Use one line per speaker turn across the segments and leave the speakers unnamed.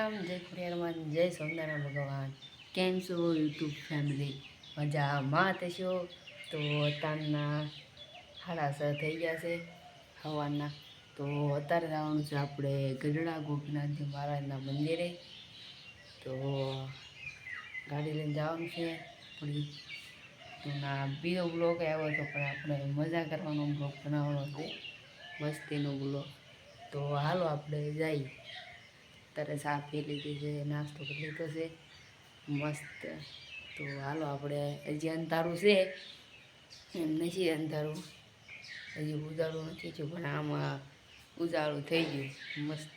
રામ, જય ખોડિયારમાં, જય સોમનારાયણ ભગવાન। કેમ છો યુટ્યુબ ફેમિલી? મજામાં થશો? તો અત્યારના 6:30 થઈ ગયા છે સવારના। તો અત્યારે જવાનું છે આપણે ગઢડા ગોપીનાથજી મહારાજના મંદિરે। તો ગાડી લઈને જવાનું છે થોડી। તો ના બીજો બ્લોગ આવ્યો હતો પણ આપણે મજા કરવાનો બ્લોગ બનાવવાનો છે, મસ્તીનો બ્લોગ। તો હાલો આપણે જઈએ। અત્યારે ચા પી લીધી છે, નાસ્તો કરી લીધો છે મસ્ત। તો હાલો આપણે, હજી અંધારું છે એમ નથી અંધારું, હજી ઉજાળું નથી થયું પણ આમાં ઉજાળું થઈ ગયું મસ્ત।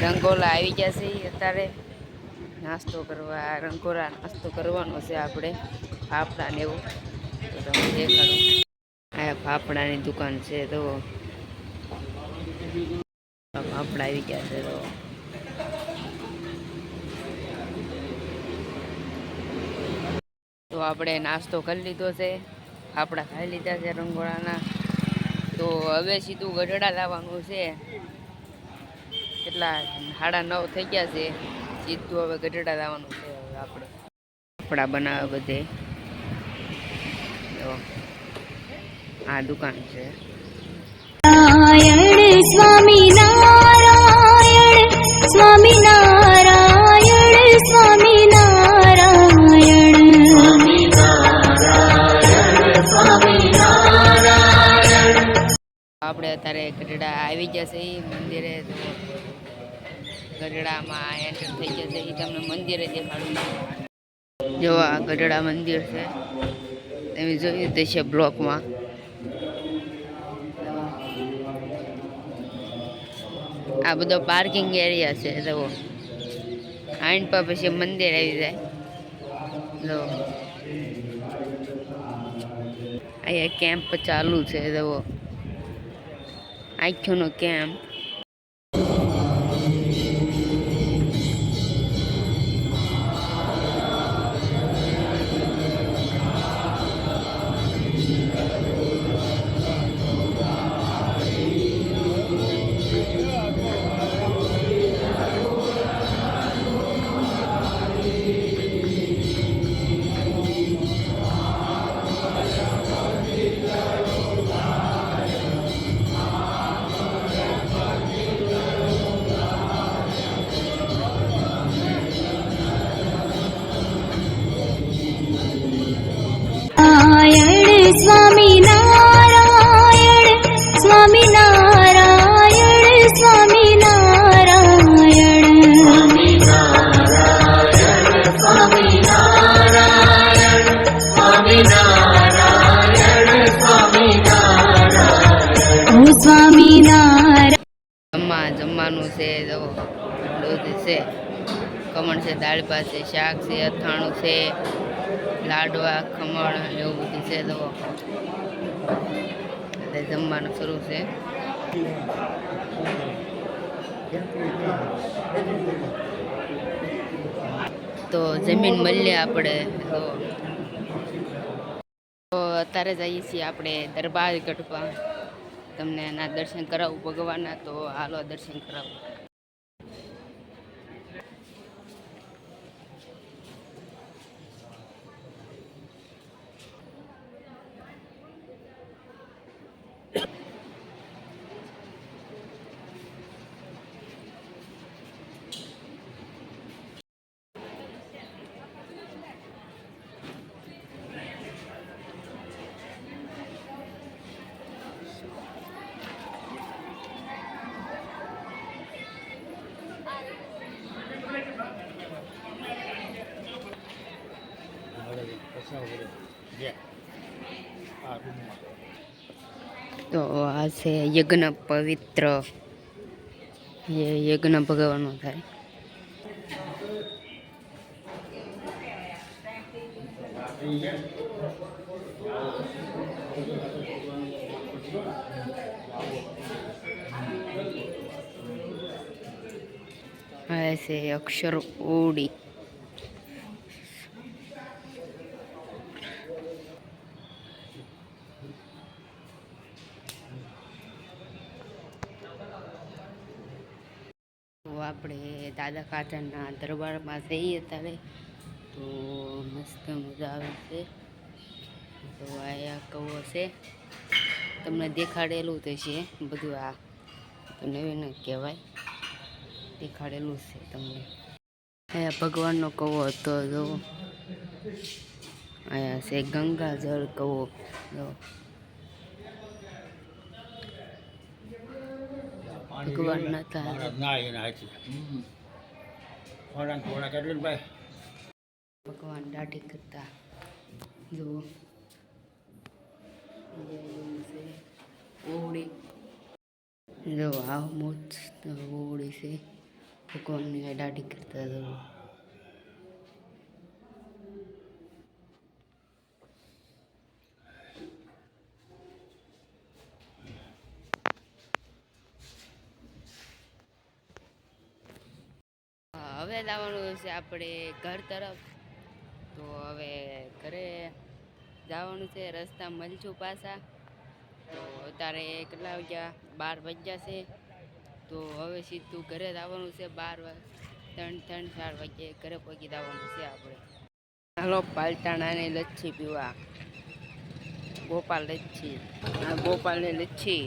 રંગોલા આવી ગયા છે અત્યારે નાસ્તો કરવા, રંગોલા નાસ્તો કરવાનો છે આપણે, ફાફડા ને એવું। તો તમે દેખાડો, આ ફાફડાની દુકાન છે। તો ફાફડા આવી ગયા છે। તો આપણે નાસ્તો કરી લીધો છે, ફાફડા ખાઈ લીધા છે રંગોળાના। તો હવે સીધું ગઢડા લાવવાનું છે। કેટલા 9:30 થઈ ગયા છે, સીધું હવે ગઢડા લાવવાનું છે। હવે આપણે ફાફડા બનાવે બધે, તો આ દુકાન છે।
નારાયણ સ્વામી નારાયણ સ્વામી નારાયણ સ્વામી નારાયણ સ્વામી નારાયણ।
આપણે અત્યારે ગઢડા આવી જશે મંદિરે। તો ગઢડામાં એન્ટર થઈ જશે, એ તમને મંદિરે દેખાડું। જો આ ગઢડા મંદિર છે, તમે જોયું દેશે બ્લોકમાં। આ બધો પાર્કિંગ એરિયા છે। જુઓ આઈન પર પછી મંદિર આવી જાય। જો અહીંયા કેમ્પ ચાલુ છે। જુઓ આખ્યોનો કેમ્પ।
નારાયણ સ્વામી નારાયણ સ્વામી નારાયણ સ્વામી નારાયણ સ્વામી નારાયણ સ્વામી નારાયણ સ્વામી નારાયણ સ્વામી નારાયણ
ખમણ છે, દાળ ભાત છે, શાક છે, અથાણું છે, લાડવા, ખમણ એવું બધું છે. તો એટલે જમવાનું શરૂ છે. તો જમીન મળીએ આપણે. તો અત્યારે જઈએ છીએ આપણે દરબાર ગઢમાં. તમને એના દર્શન કરાવું ભગવાનના. તો હાલો દર્શન કરાવું. તો આ છે યજ્ઞ પવિત્ર. યજ્ઞ ભગવાનનો થાય. આ છે અક્ષર ઓડી. તો આપણે દાદા ખાચરના દરબારમાં જઈએ અત્યારે. તો મસ્ત મજા આવે છે. તો અહીંયા કવો છે, તમને દેખાડેલું તો છે બધું. આ તો નવીન કહેવાય, દેખાડેલું છે તમને. અહીંયા ભગવાનનો કવો હતો. જો અહીંયા છે ગંગાજળ કવો. જો ભગવાન નતા. ભગવાન દાઢી કરતા. જો ઓવડી. જો આ મોત ઓવડી છે. ભગવાનની દાઢી કરતા. જો હવે જવાનું છે આપણે ઘર તરફ. તો હવે ઘરે જવાનું છે. રસ્તા મળશું પાછા. તો અત્યારે કેટલા વાગ્યા? 12 વાગ્યા છે. તો હવે સીધું ઘરે જવાનું છે. 3-4 વાગ્યે ઘરે પહોંચી જવાનું છે આપણે. હાલો પાલટાણાની લચ્છી પીવા. ગોપાલ લચ્છી. આ ગોપાલની લચ્છી.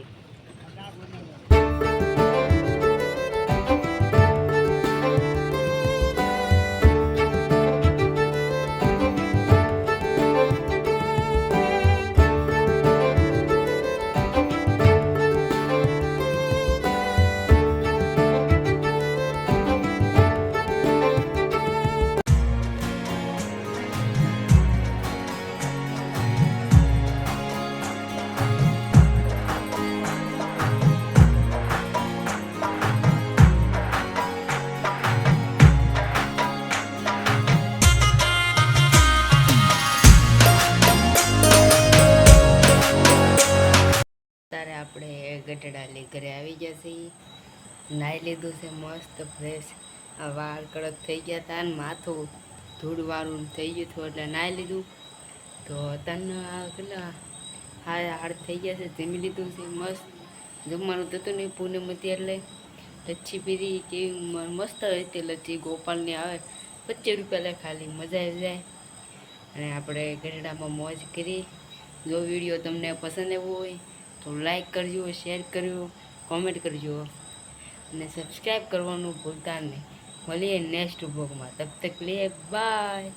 આપણે ગઢડાલી ઘરે આવી ગયા છીએ. નાહી લીધું છે મસ્ત ફ્રેશ. આ વાળ કડક થઈ ગયા હતા ને માથું ધૂળવાળું થઈ ગયું હતું એટલે નાહી લીધું. તો તને કેટલા હાડ થઈ ગયા છે. જમી લીધું છે મસ્ત. જમવાનું થતું નહીં પૂનમ હતી એટલે લચ્છી પીધી. કેવી મસ્ત હતી લચ્છી. ગોપાલની આવે 25 રૂપિયા લે ખાલી. મજા આવી જાય. અને આપણે ગઢડામાં મોજ કરી. જો વિડીયો તમને પસંદ આવ્યો હોય તો લાઈક કરજો, શેર કરજો, કોમેન્ટ કરજો અને સબસ્ક્રાઈબ કરવાનું ભૂલતા નહીં. મળીએ નેક્સ્ટ બ્લોગમાં. તબ તક લે બાય.